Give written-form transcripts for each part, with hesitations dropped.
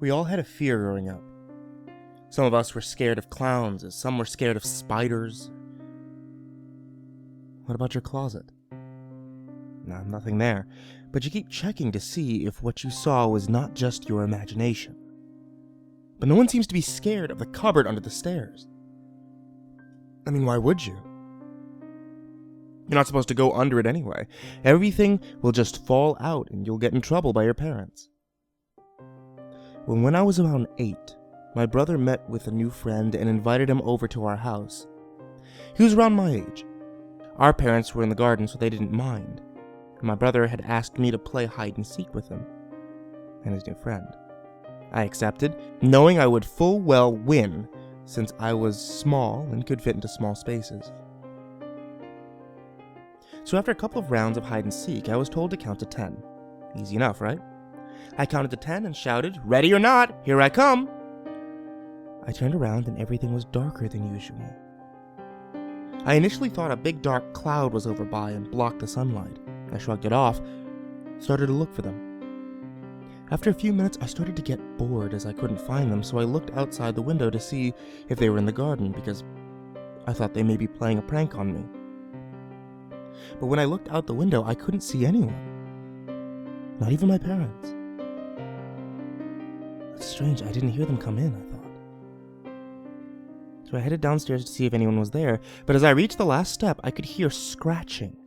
We all had a fear growing up. Some of us were scared of clowns, as some were scared of spiders. What about your closet? No, nothing there, but you keep checking to see if what you saw was not just your imagination. But no one seems to be scared of the cupboard under the stairs. I mean, why would you? You're not supposed to go under it anyway. Everything will just fall out and you'll get in trouble by your parents. Well, when I was around 8, my brother met with a new friend and invited him over to our house. He was around my age. Our parents were in the garden, so they didn't mind. And my brother had asked me to play hide and seek with him and his new friend. I accepted, knowing I would full well win, since I was small and could fit into small spaces. So after a couple of rounds of hide and seek, I was told to count to 10. Easy enough, right? I counted to 10 and shouted, "Ready or not, here I come!" I turned around and everything was darker than usual. I initially thought a big dark cloud was over by and blocked the sunlight. I shrugged it off, started to look for them. After a few minutes, I started to get bored as I couldn't find them, so I looked outside the window to see if they were in the garden, because I thought they may be playing a prank on me. But when I looked out the window, I couldn't see anyone. Not even my parents. It's strange, I didn't hear them come in, I thought. So I headed downstairs to see if anyone was there, but as I reached the last step, I could hear scratching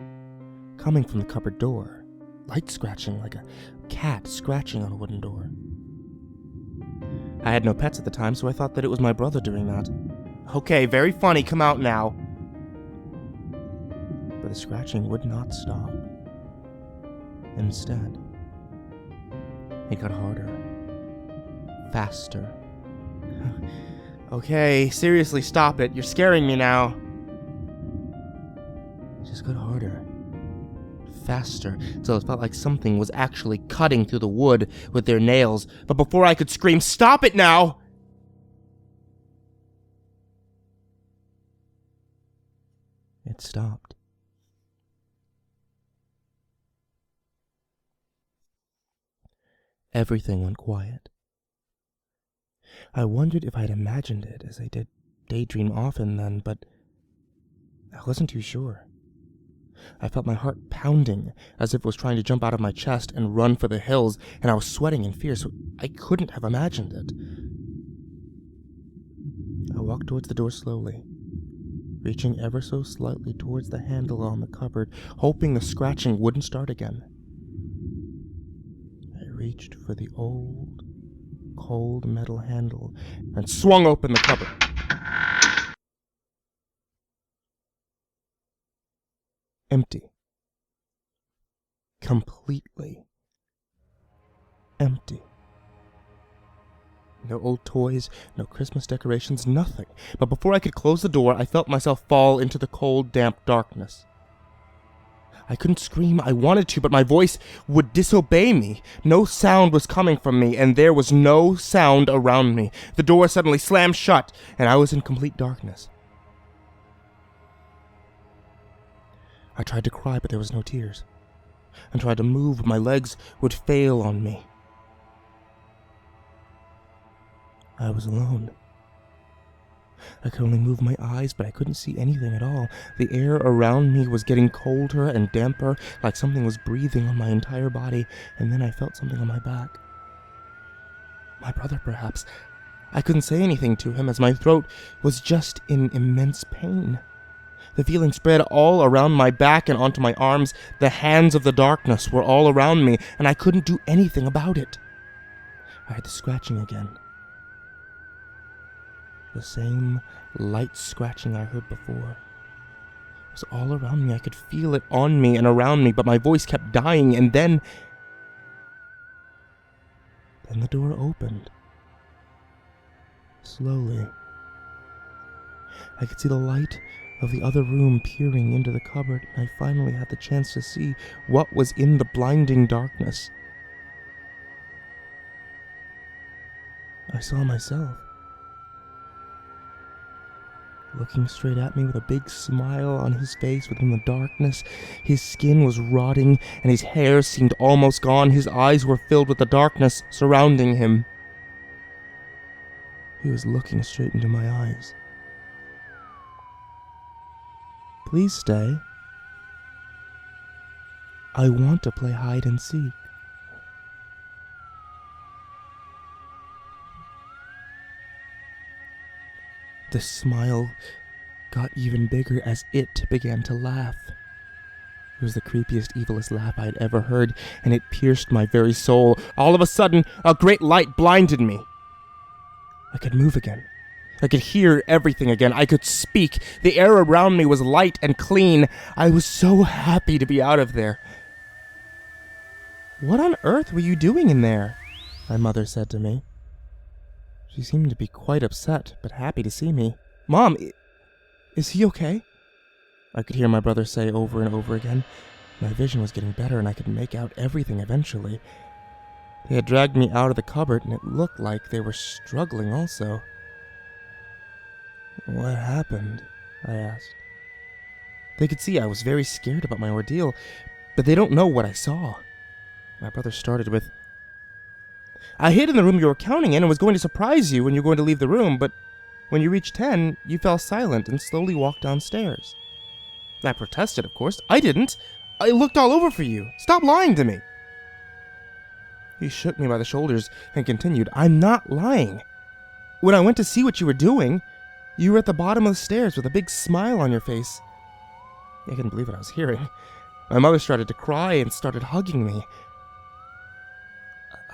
coming from the cupboard door. Light scratching, like a cat scratching on a wooden door. I had no pets at the time, so I thought that it was my brother doing that. Okay, very funny, come out now. But the scratching would not stop. Instead, it got harder. Faster. Okay, seriously, stop it. You're scaring me now. It just got harder. Faster, till it felt like something was actually cutting through the wood with their nails. But before I could scream, "Stop it now!" it stopped. Everything went quiet. I wondered if I'd imagined it, as I did daydream often then, but I wasn't too sure. I felt my heart pounding, as if it was trying to jump out of my chest and run for the hills, and I was sweating in fear, so I couldn't have imagined it. I walked towards the door slowly, reaching ever so slightly towards the handle on the cupboard, hoping the scratching wouldn't start again. I reached for the old, cold metal handle and swung open the cupboard. Empty. Completely empty. No old toys, no Christmas decorations, nothing. But before I could close the door, I felt myself fall into the cold, damp darkness. I couldn't scream. I wanted to, but my voice would disobey me. No sound was coming from me, and there was no sound around me. The door suddenly slammed shut, and I was in complete darkness. I tried to cry, but there was no tears. I tried to move, but my legs would fail on me. I was alone. I could only move my eyes, but I couldn't see anything at all. The air around me was getting colder and damper, like something was breathing on my entire body, and then I felt something on my back. My brother, perhaps. I couldn't say anything to him, as my throat was just in immense pain. The feeling spread all around my back and onto my arms. The hands of the darkness were all around me, and I couldn't do anything about it. I had the scratching again. The same light scratching I heard before. It was all around me. I could feel it on me and around me, but my voice kept dying, and then the door opened. Slowly. I could see the light of the other room peering into the cupboard, and I finally had the chance to see what was in the blinding darkness. I saw myself, looking straight at me with a big smile on his face within the darkness. His skin was rotting, and his hair seemed almost gone. His eyes were filled with the darkness surrounding him. He was looking straight into my eyes. Please stay. I want to play hide and seek. The smile got even bigger as it began to laugh. It was the creepiest, evilest laugh I had ever heard, and it pierced my very soul. All of a sudden, a great light blinded me. I could move again. I could hear everything again. I could speak. The air around me was light and clean. I was so happy to be out of there. "What on earth were you doing in there?" my mother said to me. She seemed to be quite upset, but happy to see me. "Mom, is he okay?" I could hear my brother say over and over again. My vision was getting better, and I could make out everything eventually. They had dragged me out of the cupboard, and it looked like they were struggling also. "What happened?" I asked. They could see I was very scared about my ordeal, but they don't know what I saw. My brother started with, "I hid in the room you were counting in and was going to surprise you when you were going to leave the room, but when you reached 10, you fell silent and slowly walked downstairs." I protested, of course. "I didn't. I looked all over for you. Stop lying to me." He shook me by the shoulders and continued, "I'm not lying. When I went to see what you were doing, you were at the bottom of the stairs with a big smile on your face." I couldn't believe what I was hearing. My mother started to cry and started hugging me.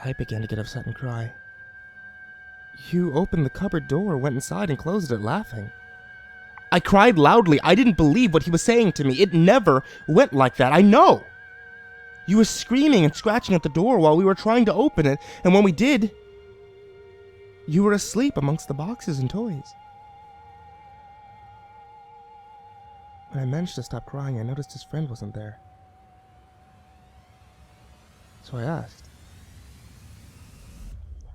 I began to get upset and cry. "You opened the cupboard door, went inside, and closed it, laughing." I cried loudly. I didn't believe what he was saying to me. It never went like that, I know. You were screaming and scratching at the door while we were trying to open it, and when we did, you were asleep amongst the boxes and toys. When I managed to stop crying, I noticed his friend wasn't there. So I asked,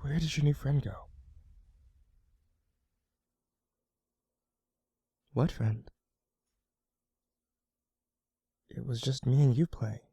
"Where did your new friend go?" "What friend?" "It was just me and you playing."